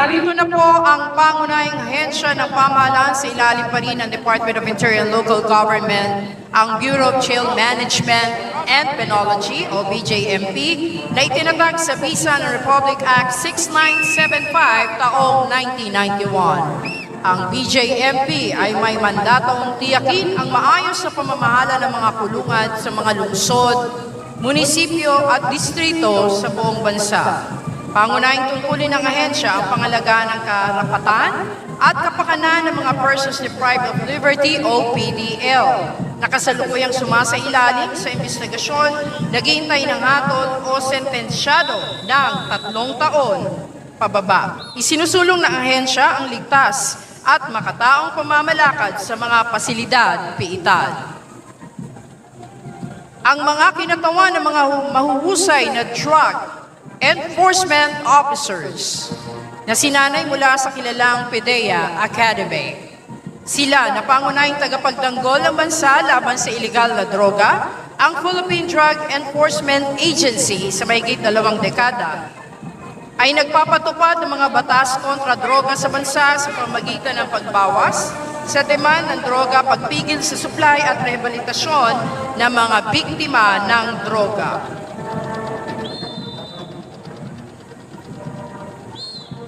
Narito na po ang pangunahing ahensya ng pamahalaan sa ilalim pa rin ng Department of Interior and Local Government, ang Bureau of Jail Management and Penology o BJMP na itinatag sa bisa ng Republic Act 6975 taong 1991. Ang BJMP ay may mandatong tiyakin ang maayos na pamamahala ng mga kulungan sa mga lungsod, munisipyo at distrito sa buong bansa. Pangunahing tungkulin ng ahensya ang pangalagaan ng karapatan at kapakanan ng mga persons deprived of liberty o PDL na kasalukuyang sumasailalim sa investigasyon, naghihintay ng hatol o sentensyado ng 3 taon pababa. Isinusulong ng ahensya ang ligtas at makataong pamamalakad sa mga pasilidad, piitan. Ang mga kinatawan ng mga mahuhusay na drug enforcement officers na sinanay mula sa kilalang PDEA Academy. Sila na pangunahing tagapagtanggol ng bansa laban sa iligal na droga, ang Philippine Drug Enforcement Agency sa mahigit 2 dekada ay nagpapatupad ng mga batas kontra droga sa bansa sa pamamagitan ng pagbawas sa demand ng droga, pagpigil sa supply at rehabilitasyon ng mga biktima ng droga.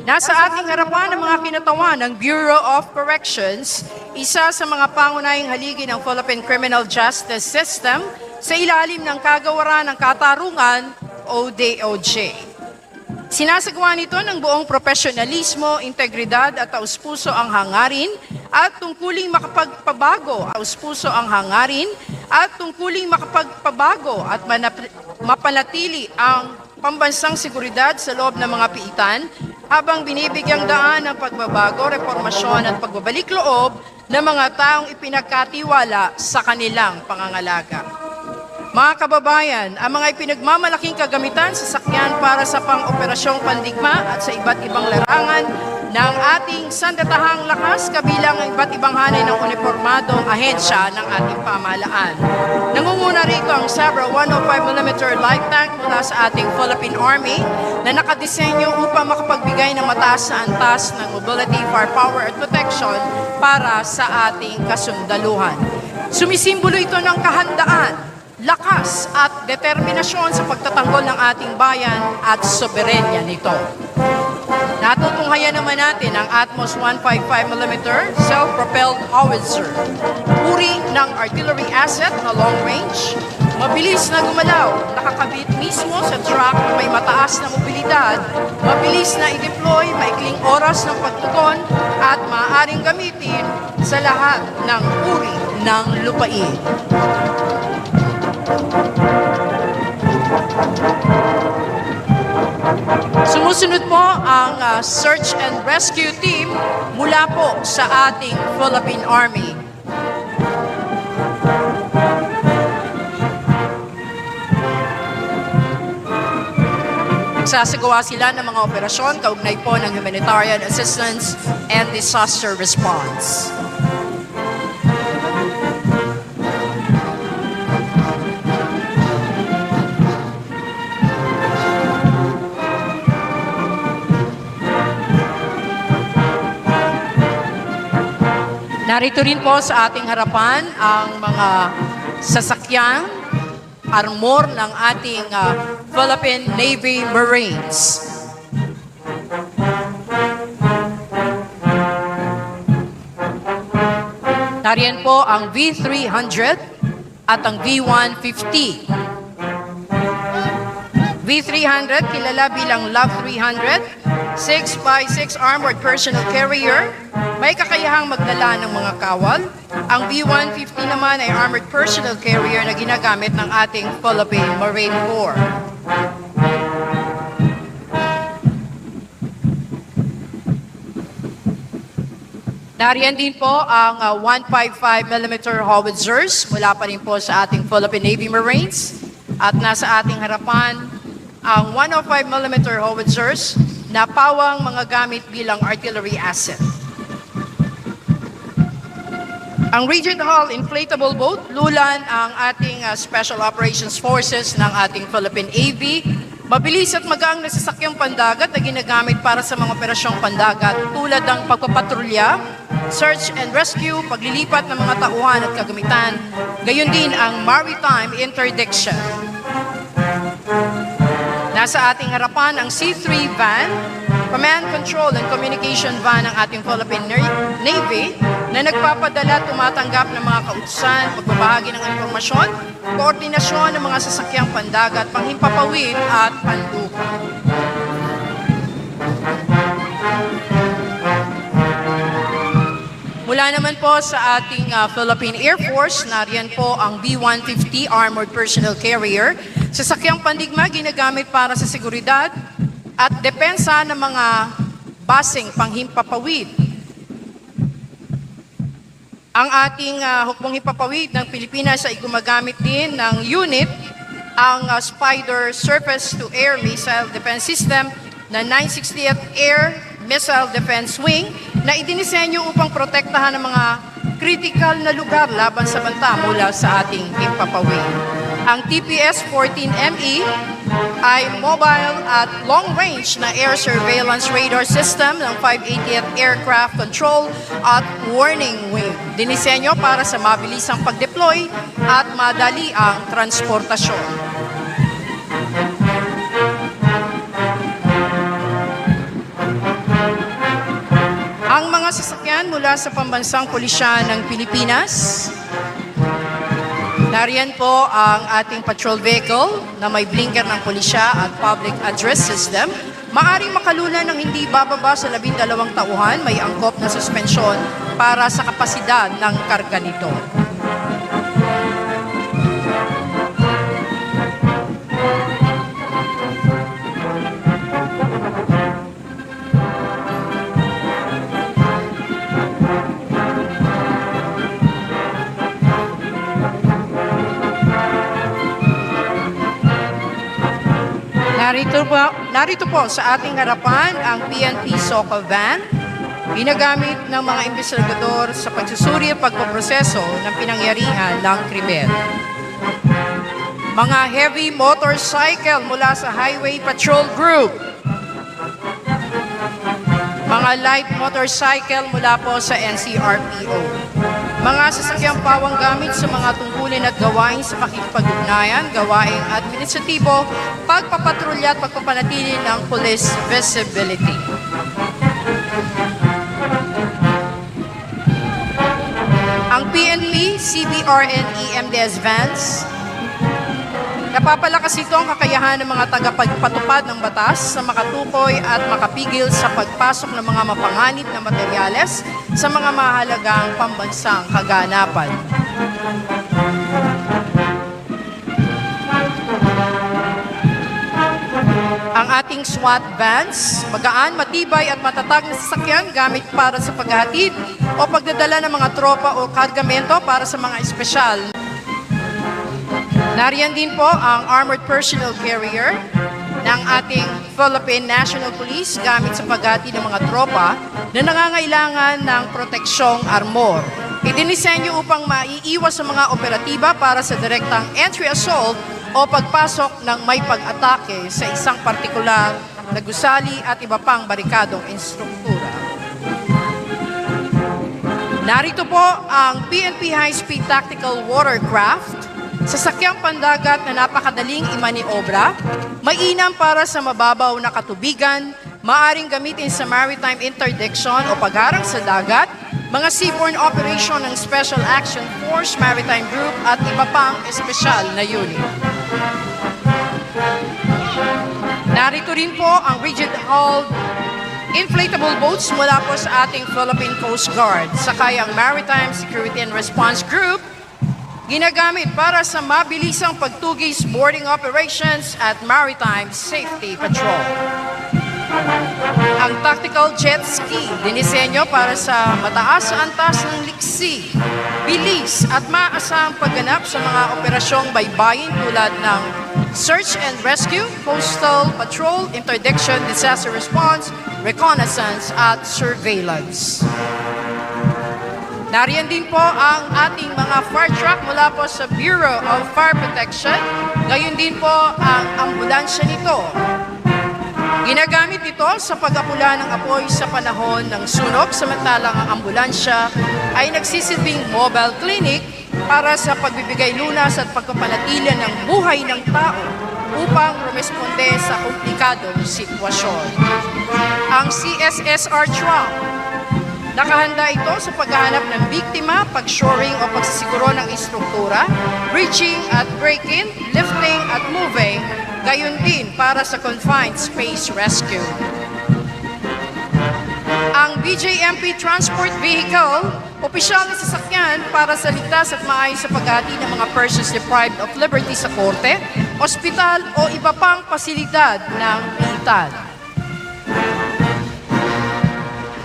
Nasa ating harapan ang mga kinatawan ng Bureau of Corrections, isa sa mga pangunahing haligi ng Philippine Criminal Justice System sa ilalim ng kagawaran ng katarungan o DOJ. Sinasagawa nito ng buong profesionalismo, integridad at taus-puso ang hangarin at tungkuling makapagpabago, taus-puso ang hangarin at tungkuling makapagpabago at mapanatili ang pambansang seguridad sa loob ng mga piitan habang binibigyang daan ng pagbabago, reformasyon at pagbabalik loob ng mga taong ipinagkatiwala sa kanilang pangangalaga. Mga kababayan, ang mga ipinagmamalaking kagamitan sa sakyan para sa pang-operasyong pandigma at sa iba't ibang larangan ng ating sandatahang lakas kabilang ang iba't ibang hanay ng uniformadong ahensya ng ating pamahalaan. Nangunguna rito ang Sabra 105mm light tank mula sa ating Philippine Army na nakadisenyo upang makapagbigay ng mataas na antas ng mobility, firepower at protection para sa ating kasundaluhan. Sumisimbolo ito ng kahandaan, lakas at determinasyon sa pagtatanggol ng ating bayan at soberenya nito. Natutunghayan naman natin ang Atmos 155mm self-propelled howitzer. Uri ng artillery asset na long range, mabilis na gumalaw, nakakabit mismo sa truck na may mataas na mobilidad, mabilis na i-deploy, maikling oras ng pagtugon at maaaring gamitin sa lahat ng uri ng lupain. Sumusunod po ang search and rescue team mula po sa ating Philippine Army. Nagsasagawa sila ng mga operasyon kaugnay po ng humanitarian assistance and disaster response. Narito rin po sa ating harapan ang mga sasakyan, armor ng ating Philippine Navy Marines. Nariyan po ang V300 at ang V150. V300, kilala bilang LOV 300, 6x6 armored personal carrier, may kakayahang magdala ng mga kawal. Ang V150 naman ay armored personal carrier na ginagamit ng ating Philippine Marine Corps. Nariyan din po ang 155mm howitzers mula pa rin po sa ating Philippine Navy Marines. At nasa ating harapan ang 105mm howitzers na pawang mga gamit bilang artillery asset. Ang Regent Hall inflatable boat, lulan ang ating Special Operations Forces ng ating Philippine Navy Mabilis at magaang na sasakyang pandagat na ginagamit para sa mga operasyong pandagat tulad ng pagpapatrolya, search and rescue, paglilipat ng mga tauhan at kagamitan, gayon din ang maritime interdiction. Nasa ating harapan ang C3 van, command, control, and communication van ng ating Philippine Navy na nagpapadala at tumatanggap ng mga kautusan, pagbabahagi ng impormasyon, koordinasyon ng mga sasakyang pandagat, panghimpapawid at panlupa. Mula naman po sa ating Philippine Air Force, nariyan po ang B-150 Armored Personnel Carrier. Sasakyang pandigma ginagamit para sa seguridad at depensa ng mga basing panghimpapawid. Ang ating hukbong himpapawid ng Pilipinas ay gumagamit din ng unit, ang Spider Surface-to-Air Missile Defense System na 960th Air Missile Defense Wing na idinisenyo upang protektahan ng mga critical na lugar laban sa banta mula sa ating himpapawid. Ang TPS-14ME ay mobile at long-range na air surveillance radar system ng 580th Aircraft Control at Warning Wing. Dinisenyo para sa mabilisang pag-deploy at madali ang transportasyon. Ang mga sasakyan mula sa pambansang pulisya ng Pilipinas. Nariyan po ang ating patrol vehicle na may blinker ng pulisya at public address system. Maaring makalula ng hindi bababa sa 12 tauhan, may angkop na suspensyon para sa kapasidad ng karga nito. Narito po sa ating harapan ang PNP SOCO van, ginagamit ng mga investigador sa pagsusuri at pagpoproseso ng pinangyarihan ng krimen. Mga heavy motorcycle mula sa Highway Patrol Group. Mga light motorcycle mula po sa NCRPO. Mga sasakyang pawang gamit sa mga tungkulin at gawain sa pakikipag-ugnayan, gawaing administratibo, pagpapatrolya at pagpapanatili ng police visibility. Ang PNP, CBRNE, MDS vans, napapalakas ito ang kakayahan ng mga tagapagpatupad ng batas sa makatukoy at makapigil sa pagpasok ng mga mapanganib na materyales sa mga mahalagang pambansang kaganapan. Ang ating SWAT vans, magaan, matibay at matatag na sasakyan gamit para sa paghahatid o pagdadala ng mga tropa o kargamento para sa mga espesyal. Nariyan din po ang Armored Personnel Carrier ng ating Philippine National Police gamit sa paghatid ng mga tropa na nangangailangan ng proteksyong armor. Idinisenyo upang maiiwas sa mga operatiba para sa direktang entry assault o pagpasok ng may pag-atake sa isang partikular na gusali at iba pang barikadong instruktura. Narito po ang PNP High-Speed Tactical Watercraft, sasakyang pandagat na napakadaling imaniobra, mainam para sa mababaw na katubigan, maaring gamitin sa maritime interdiction o pagharang sa dagat, mga seaborne operation ng Special Action Force Maritime Group at iba pang espesyal na unit. Narito rin po ang rigid-hulled inflatable boats mula po sa ating Philippine Coast Guard, sakay ang Maritime Security and Response Group, ginagamit para sa mabilisang pagtugis boarding operations at maritime safety patrol. Ang tactical jet ski, dinisenyo para sa mataas sa antas ng liksi, bilis at maasahang pagganap sa mga operasyong baybayin tulad ng search and rescue, coastal patrol, interdiction, disaster response, reconnaissance at surveillance. Nariyan din po ang ating mga fire truck mula po sa Bureau of Fire Protection Gayon din po ang ambulansya nito. Ginagamit ito sa pag-apula ng apoy sa panahon ng sunog, samantalang ang ambulansya ay nagsisilbing mobile clinic para sa pagbibigay lunas at pagpapanatili ng buhay ng tao upang rumesponde sa komplikadong sitwasyon. Ang CSSR Trump, nakahanda ito sa paghahanap ng biktima, pag-shoring o pagsisiguro ng istruktura, bridging at break-in, lifting at moving, gayon din para sa confined space rescue. Ang BJMP Transport Vehicle, opisyal na sasakyan para sa ligtas at maayos sa paghati ng mga persons deprived of liberty sa korte, ospital o iba pang pasilidad ng militar.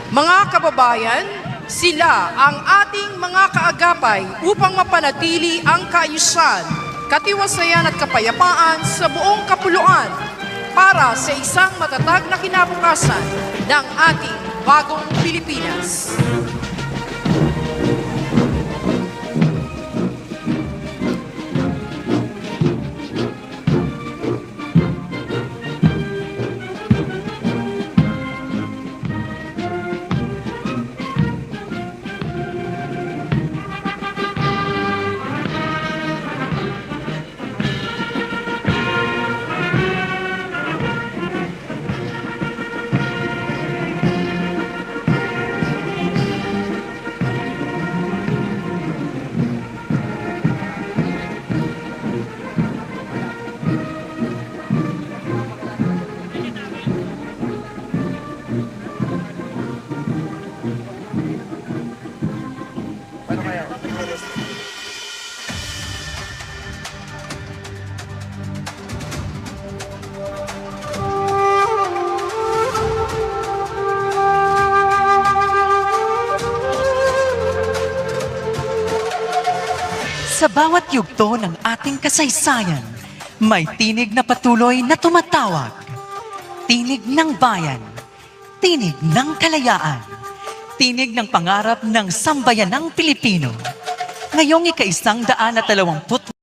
Mga kababayan, sila ang ating mga kaagapay upang mapanatili ang kaayusan, katiwasayan at kapayapaan sa buong kapuluan para sa isang matatag na kinabukasan ng ating bagong Pilipinas. Sa bawat yugto ng ating kasaysayan, may tinig na patuloy na tumatawag. Tinig ng bayan, tinig ng kalayaan, tinig ng pangarap ng sambayanang Pilipino. Ngayong ika-120